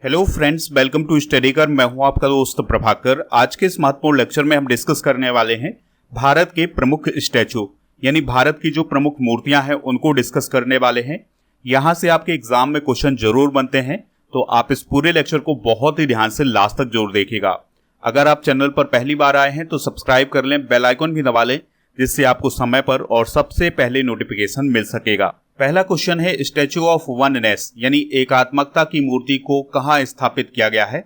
Hello friends, welcome to Studykar. मैं हूं आपका दोस्त प्रभाकर। आज के इस महत्वपूर्ण लेक्चर में हम डिस्कस करने वाले हैं भारत के प्रमुख स्टैचू यानी भारत की जो प्रमुख मूर्तियां हैं उनको डिस्कस करने वाले हैं। यहां से आपके एग्जाम में क्वेश्चन जरूर बनते हैं, तो आप इस पूरे लेक्चर को बहुत ही ध्यान से लास्ट तक जरूर देखिएगा। अगर आप चैनल पर पहली बार आए हैं तो सब्सक्राइब कर लें, बेल आइकन भी दबा लें, जिससे आपको समय पर और सबसे पहले नोटिफिकेशन मिल सकेगा। पहला क्वेश्चन है, स्टैचू ऑफ वननेस यानी एकात्मकता की मूर्ति को कहां स्थापित किया गया है?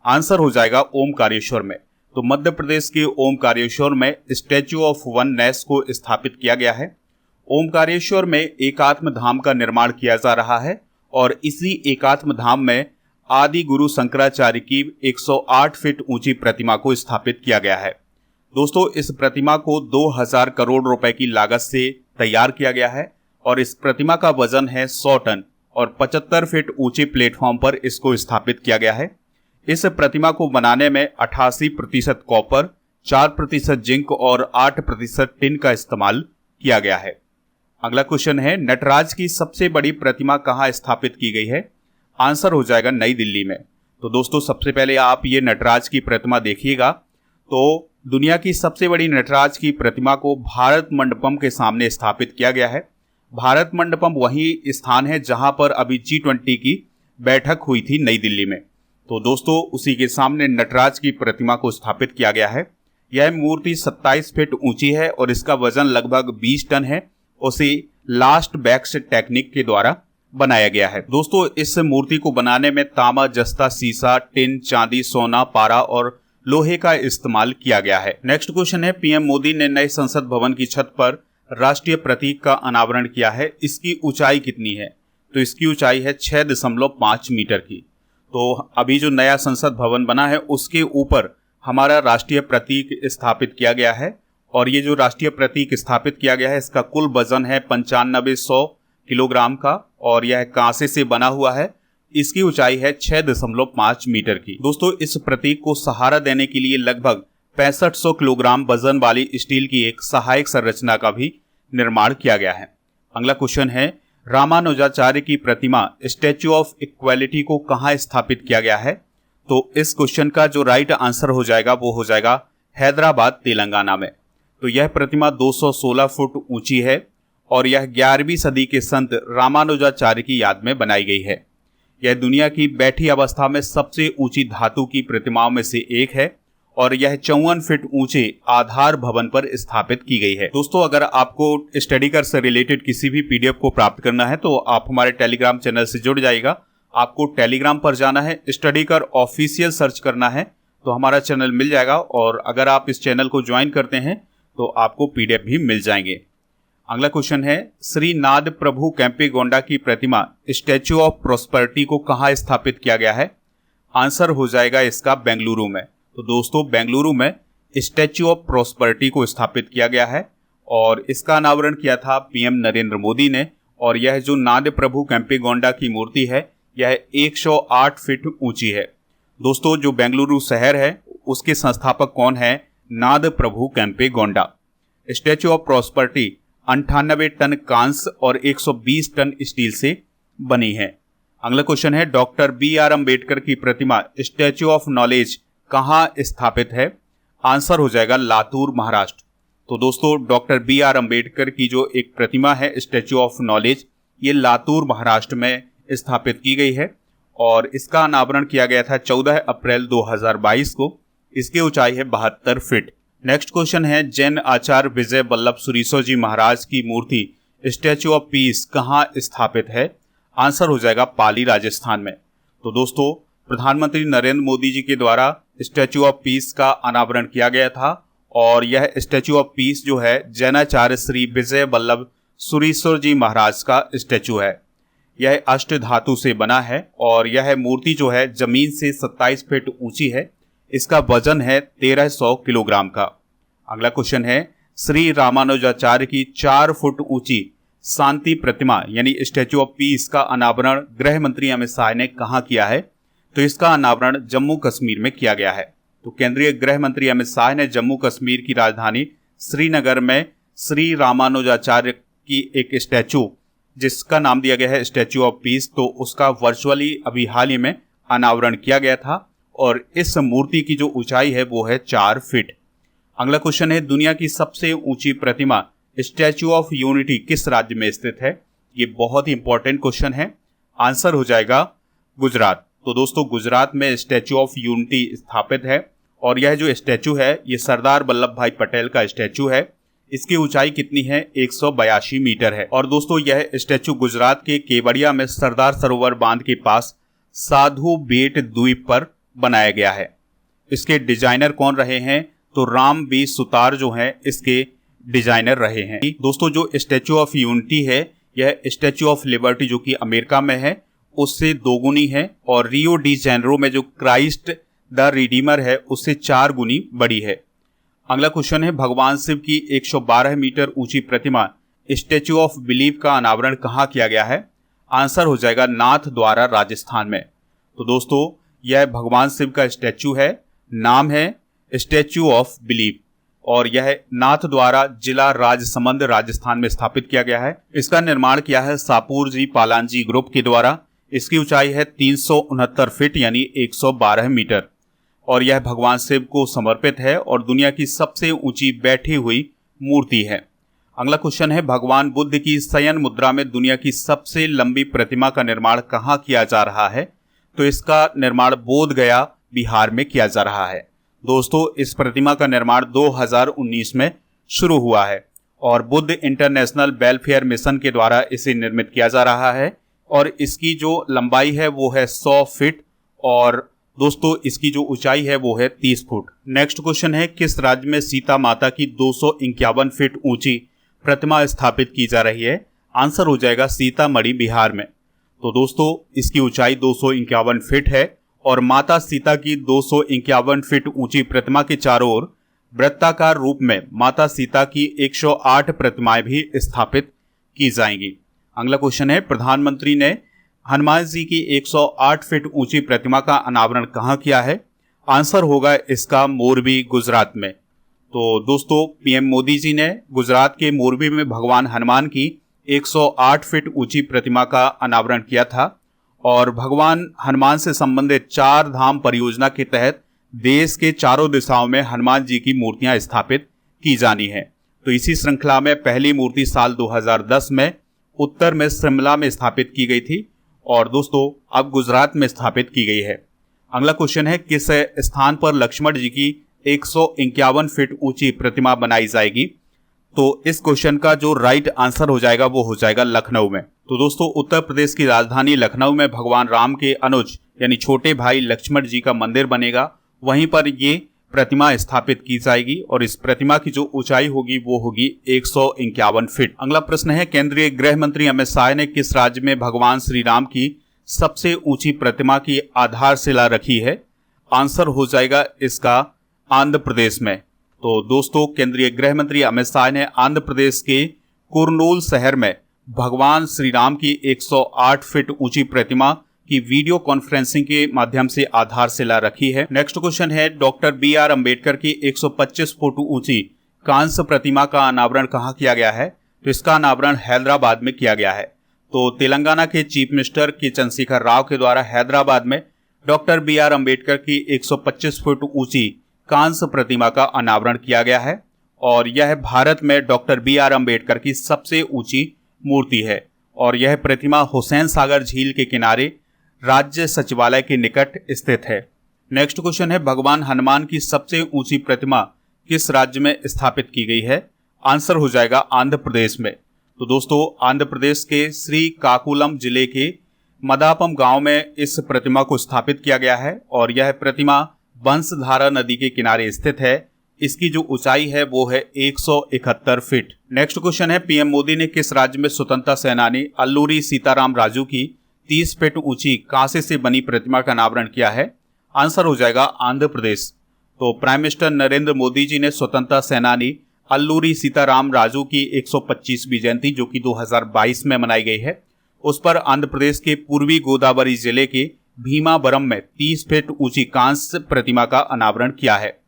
आंसर हो जाएगा ओमकारेश्वर में। तो मध्य प्रदेश के ओमकारेश्वर में स्टैचू ऑफ वननेस को स्थापित किया गया है। ओमकारेश्वर में एकात्म धाम का निर्माण किया जा रहा है और इसी एकात्म धाम में आदि गुरु शंकराचार्य की 108 फीट ऊंची प्रतिमा को स्थापित किया गया है। दोस्तों, इस प्रतिमा को 2000 करोड़ रुपए की लागत से तैयार किया गया है और इस प्रतिमा का वजन है 100 टन और 75 फीट ऊंचे प्लेटफॉर्म पर इसको स्थापित किया गया है। इस प्रतिमा को बनाने में 88% कॉपर, 4% जिंक और 8% टिन का इस्तेमाल किया गया है। अगला क्वेश्चन है, नटराज की सबसे बड़ी प्रतिमा कहां स्थापित की गई है? आंसर हो जाएगा नई दिल्ली में। तो दोस्तों, सबसे पहले आप ये नटराज की प्रतिमा देखिएगा। तो दुनिया की सबसे बड़ी नटराज की प्रतिमा को भारत मंडपम के सामने स्थापित किया गया है। भारत मंडपम वही स्थान है जहां पर अभी G20 की बैठक हुई थी नई दिल्ली में। तो दोस्तों, उसी के सामने नटराज की प्रतिमा को स्थापित किया गया है। यह मूर्ति 27 फीट ऊंची है और इसका वजन लगभग 20 टन है। उसे लास्ट बैक्स टेक्निक के द्वारा बनाया गया है। दोस्तों, इस मूर्ति को बनाने में तांबा, जस्ता, सीसा, टिन, चांदी, सोना, पारा और लोहे का इस्तेमाल किया गया है। नेक्स्ट क्वेश्चन है, पीएम मोदी ने नए संसद भवन की छत पर राष्ट्रीय प्रतीक का अनावरण किया है। इसकी ऊंचाई कितनी है? तो इसकी ऊंचाई है 6.5 मीटर की। तो अभी जो नया संसद भवन बना है उसके ऊपर हमारा राष्ट्रीय प्रतीक स्थापित किया गया है और ये जो राष्ट्रीय प्रतीक स्थापित किया गया है इसका कुल वजन है 9500 किलोग्राम का और यह कांसे से बना हुआ है। इसकी ऊंचाई है 6.5 मीटर की। दोस्तों, इस प्रतीक को सहारा देने के लिए लगभग 6500 किलोग्राम वजन वाली स्टील की एक सहायक संरचना का भी निर्माण किया गया है। अगला क्वेश्चन है, रामानुजाचार्य की प्रतिमा स्टैच्यू ऑफ इक्वालिटी को कहां स्थापित किया गया है? तो इस क्वेश्चन का जो राइट आंसर हो जाएगा वो हो जाएगा हैदराबाद, तेलंगाना में। तो यह प्रतिमा 216 फुट ऊंची है और यह 11वीं सदी के संत रामानुजाचार्य की याद में बनाई गई है। यह दुनिया की बैठी अवस्था में सबसे ऊंची धातु की प्रतिमाओं में से एक है और यह 54 फीट ऊंचे आधार भवन पर स्थापित की गई है। दोस्तों, अगर आपको स्टडीकर से रिलेटेड किसी भी पीडीएफ को प्राप्त करना है तो आप हमारे टेलीग्राम चैनल से जुड़ जाइएगा। आपको टेलीग्राम पर जाना है, स्टडीकर ऑफिशियल सर्च करना है तो हमारा चैनल मिल जाएगा और अगर आप इस चैनल को ज्वाइन करते हैं तो आपको पीडीएफ भी मिल जाएंगे। अगला क्वेश्चन है, श्री नाद प्रभु केम्पेगौड़ा की प्रतिमा स्टैच्यू ऑफ प्रॉस्पेरिटी को कहां स्थापित किया गया है? आंसर हो जाएगा इसका बेंगलुरु में। तो दोस्तों, बेंगलुरु में स्टैच्यू ऑफ प्रॉस्पेरिटी को स्थापित किया गया है और इसका अनावरण किया था पीएम नरेंद्र मोदी ने। और यह जो नाद प्रभु केम्पेगौड़ा की मूर्ति है यह 108 फीट ऊंची है। दोस्तों, जो बेंगलुरु शहर है उसके संस्थापक कौन है? Nadaprabhu Kempegowda. Statue of prosperity 98 ton कांस्य और 120 टन स्टील से बनी है। अगला क्वेश्चन है, डॉक्टर BR अम्बेडकर की प्रतिमा स्टैच्यू ऑफ नॉलेज कहां स्थापित है? आंसर हो जाएगा लातूर, महाराष्ट्र। तो दोस्तों, डॉक्टर BR अम्बेडकर की जो एक प्रतिमा है स्टैच्यू ऑफ नॉलेज, ये लातूर, महाराष्ट्र में स्थापित की गई है और इसका अनावरण किया गया था 14 अप्रैल 2022 को। इसकी ऊंचाई है 72 फीट। नेक्स्ट क्वेश्चन है, जैन आचार्य विजय वल्लभ सुरीश्वर जी महाराज की मूर्ति स्टैच्यू ऑफ पीस कहां स्थापित है? आंसर हो जाएगा पाली, राजस्थान में। तो दोस्तों, प्रधानमंत्री नरेंद्र मोदी जी के द्वारा स्टैच्यू ऑफ पीस का अनावरण किया गया था और यह स्टैच्यू ऑफ पीस जो है जैनाचार्य श्री विजय वल्लभ सुरीश्वर जी महाराज का स्टैच्यू है। यह अष्ट धातु से बना है और यह मूर्ति जो है जमीन से 27 फीट ऊंची है। इसका वजन है 1300 किलोग्राम का। अगला क्वेश्चन है, श्री रामानुजाचार्य की 4 फुट ऊंची शांति प्रतिमा यानी स्टैच्यू ऑफ पीस का अनावरण गृह मंत्री अमित शाह ने कहां किया है? तो इसका अनावरण जम्मू कश्मीर में किया गया है। तो केंद्रीय गृह मंत्री अमित शाह ने जम्मू कश्मीर की राजधानी श्रीनगर में श्री रामानुजाचार्य की एक स्टैचू जिसका नाम दिया गया है स्टैच्यू ऑफ पीस, तो उसका वर्चुअली अभी हाल ही में अनावरण किया गया था और इस मूर्ति की जो ऊंचाई है वो है 4 फीट। अगला क्वेश्चन है, दुनिया की सबसे ऊंची प्रतिमा स्टैच्यू ऑफ यूनिटी किस राज्य में स्थित है? ये बहुत ही इंपॉर्टेंट क्वेश्चन है। आंसर हो जाएगा गुजरात। तो दोस्तों गुजरात में स्टैच्यू ऑफ यूनिटी स्थापित है और यह जो स्टैच्यू है ये सरदार वल्लभ भाई पटेल का स्टैच्यू है। इसकी ऊंचाई कितनी है? 182 मीटर है। और दोस्तों यह स्टैच्यू गुजरात के केवड़िया में सरदार सरोवर बांध के पास साधु बेट द्वीप पर बनाया गया है। इसके डिजाइनर कौन रहे हैं? तो राम बी सुतार जो हैं इसके डिजाइनर रहे हैं। दोस्तों जो स्टैच्यू ऑफ यूनिटी है यह स्टैच्यू ऑफ लिबर्टी जो कि अमेरिका में है उससे 2 गुनी है और रियो डी जेनेरो में जो क्राइस्ट द रिडीमर है उससे 4 गुनी बड़ी है। अगला क्वेश्चन है, भगवान शिव की 112 मीटर ऊंची प्रतिमा स्टैच्यू ऑफ बिलीफ का अनावरण कहाँ किया गया है? आंसर हो जाएगा नाथ द्वारा, राजस्थान में। तो दोस्तों यह भगवान शिव का स्टैच्यू है, नाम है स्टैच्यू ऑफ बिलीफ और यह नाथ द्वारा जिला राजसमंद राजस्थान में स्थापित किया गया है। इसका निर्माण किया है सापुर जी पालांजी ग्रुप के द्वारा। इसकी ऊंचाई है 369 फीट यानी 112 मीटर और यह भगवान शिव को समर्पित है और दुनिया की सबसे ऊंची बैठी हुई मूर्ति है। अगला क्वेश्चन है, भगवान बुद्ध की शयन मुद्रा में दुनिया की सबसे लंबी प्रतिमा का निर्माण कहाँ किया जा रहा है? तो इसका निर्माण बोध गया बिहार में किया जा रहा है। दोस्तों इस प्रतिमा का निर्माण 2019 में शुरू हुआ है और बुद्ध इंटरनेशनल वेलफेयर मिशन के द्वारा इसे निर्मित किया जा रहा है और इसकी जो लंबाई है वो है 100 फीट और दोस्तों इसकी जो ऊंचाई है वो है 30 फुट। नेक्स्ट क्वेश्चन है, किस राज्य में सीता माता की 251 फीट ऊंची प्रतिमा स्थापित की जा रही है? आंसर हो जाएगा सीतामढ़ी, बिहार में। तो दोस्तों इसकी ऊंचाई 251 फीट है और माता सीता की 251 फीट ऊंची प्रतिमा के चारों ओर वृत्ताकार रूप में माता सीता की 108 प्रतिमाएं भी स्थापित की जाएंगी। अगला क्वेश्चन है, प्रधानमंत्री ने हनुमान जी की 108 फीट ऊंची प्रतिमा का अनावरण कहाँ किया है? आंसर होगा इसका मोरबी, गुजरात में। तो दोस्तों पीएम मोदी जी ने गुजरात के मोरबी में भगवान हनुमान की 108 फीट ऊंची प्रतिमा का अनावरण किया था और भगवान हनुमान से संबंधित 4 धाम परियोजना के तहत देश के चारों दिशाओं में हनुमान जी की मूर्तियां स्थापित की जानी है। तो इसी श्रृंखला में पहली मूर्ति साल 2010 में उत्तर में शिमला में स्थापित की गई थी और दोस्तों अब गुजरात में स्थापित की गई है। अगला क्वेश्चन है, किस स्थान पर लक्ष्मण जी की 151 फीट ऊंची प्रतिमा बनाई जाएगी? तो इस क्वेश्चन का जो राइट आंसर हो जाएगा वो हो जाएगा लखनऊ में। तो दोस्तों उत्तर प्रदेश की राजधानी लखनऊ में भगवान राम के अनुज यानी छोटे भाई लक्ष्मण जी का मंदिर बनेगा, वहीं पर ये प्रतिमा स्थापित की जाएगी और इस प्रतिमा की जो ऊंचाई होगी वो होगी 151 फीट। अगला प्रश्न है, केंद्रीय गृह मंत्री अमित शाह ने किस राज्य में भगवान श्री राम की सबसे ऊंची प्रतिमा की आधारशिला रखी है? आंसर हो जाएगा इसका आंध्र प्रदेश में। तो दोस्तों केंद्रीय गृह मंत्री अमित शाह ने आंध्र प्रदेश के कुर्नूल शहर में भगवान श्री राम की 108 फीट ऊंची प्रतिमा की वीडियो कॉन्फ्रेंसिंग के माध्यम से आधारशिला रखी है। नेक्स्ट क्वेश्चन है, डॉक्टर बी.आर. अम्बेडकर की 125 फुट ऊंची कांस्य प्रतिमा का अनावरण कहाँ किया गया है? तो इसका अनावरण हैदराबाद में किया गया है। तो तेलंगाना के चीफ मिनिस्टर के चंद्रशेखर राव के द्वारा हैदराबाद में डॉक्टर बी.आर. अम्बेडकर की 125 फुट ऊंची कांस्य प्रतिमा का अनावरण किया गया है और यह भारत में डॉक्टर बी.आर. अम्बेडकर की सबसे ऊंची मूर्ति है और यह प्रतिमा हुसैन सागर झील के किनारे राज्य सचिवालय के निकट स्थित है। नेक्स्ट क्वेश्चन है, भगवान हनुमान की सबसे ऊंची प्रतिमा किस राज्य में स्थापित की गई है? आंसर हो जाएगा आंध्र प्रदेश में। तो दोस्तों आंध्र प्रदेश के श्रीकाकुलम जिले के मदापम गांव में इस प्रतिमा को स्थापित किया गया है और यह प्रतिमा बंसधारा नदी के किनारे स्थित है। इसकी जो ऊंचाई है वो है 171 फीट। नेक्स्ट क्वेश्चन है, पीएम मोदी ने किस राज्य में स्वतंत्रता सेनानी अल्लूरी सीताराम राजू की 30 फीट ऊंची कांसे से बनी प्रतिमा का अनावरण किया है? आंसर हो जाएगा आंध्र प्रदेश। तो प्राइम मिनिस्टर नरेंद्र मोदी जी ने स्वतंत्रता सेनानी अल्लूरी सीताराम राजू की 125वीं जयंती जो कि 2022 में मनाई गई है, उस पर आंध्र प्रदेश के पूर्वी गोदावरी जिले के भीमावरम में 30 फीट ऊंची कांस्य प्रतिमा का अनावरण किया है।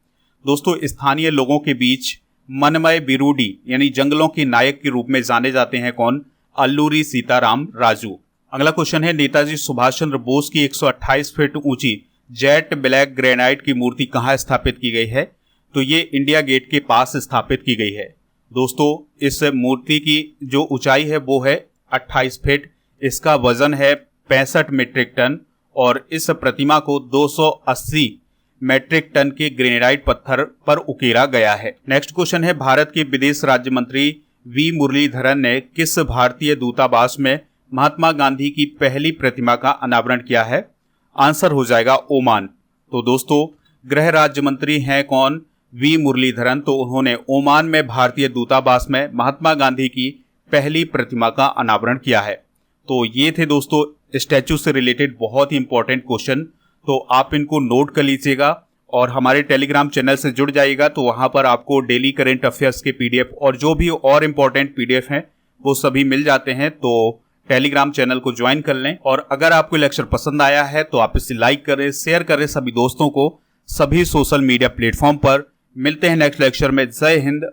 दोस्तों स्थानीय लोगों के बीच मनमय बिरूडी यानी जंगलों के नायक के रूप में जाने जाते हैं कौन? अल्लूरी सीताराम राजू। अगला क्वेश्चन है, नेताजी सुभाष चंद्र बोस की 128 फीट ऊंची जेट ब्लैक ग्रेनाइट की मूर्ति कहाँ स्थापित की गई है? तो ये इंडिया गेट के पास स्थापित की गई है। दोस्तों, इस मूर्ति की जो ऊंचाई है वो है 28 फीट, इसका वजन है 65 मीट्रिक टन और इस प्रतिमा को 280 मीट्रिक टन के ग्रेनाइट पत्थर पर उकेरा गया है। नेक्स्ट क्वेश्चन है, भारत के विदेश राज्य मंत्री वी मुरलीधरन ने किस भारतीय दूतावास में महात्मा गांधी की पहली प्रतिमा का अनावरण किया है? आंसर हो जाएगा ओमान। तो दोस्तों, गृह राज्य मंत्री हैं कौन? वी मुरलीधरन। तो उन्होंने ओमान में भारतीय दूतावास में महात्मा गांधी की पहली प्रतिमा का अनावरण किया है। तो ये थे दोस्तों स्टैचू से रिलेटेड बहुत ही इंपॉर्टेंट क्वेश्चन। तो आप इनको नोट कर लीजिएगा और हमारे टेलीग्राम चैनल से जुड़ जाइएगा। तो वहां पर आपको डेली करंट अफेयर्स के पीडीएफ और जो भी और इम्पोर्टेंट पीडीएफ हैं वो सभी मिल जाते हैं। तो टेलीग्राम चैनल को ज्वाइन कर लें और अगर आपको लेक्चर पसंद आया है तो आप इसे लाइक करें, शेयर करें सभी दोस्तों को, सभी सोशल मीडिया प्लेटफॉर्म पर। मिलते हैं नेक्स्ट लेक्चर में। जय हिंद।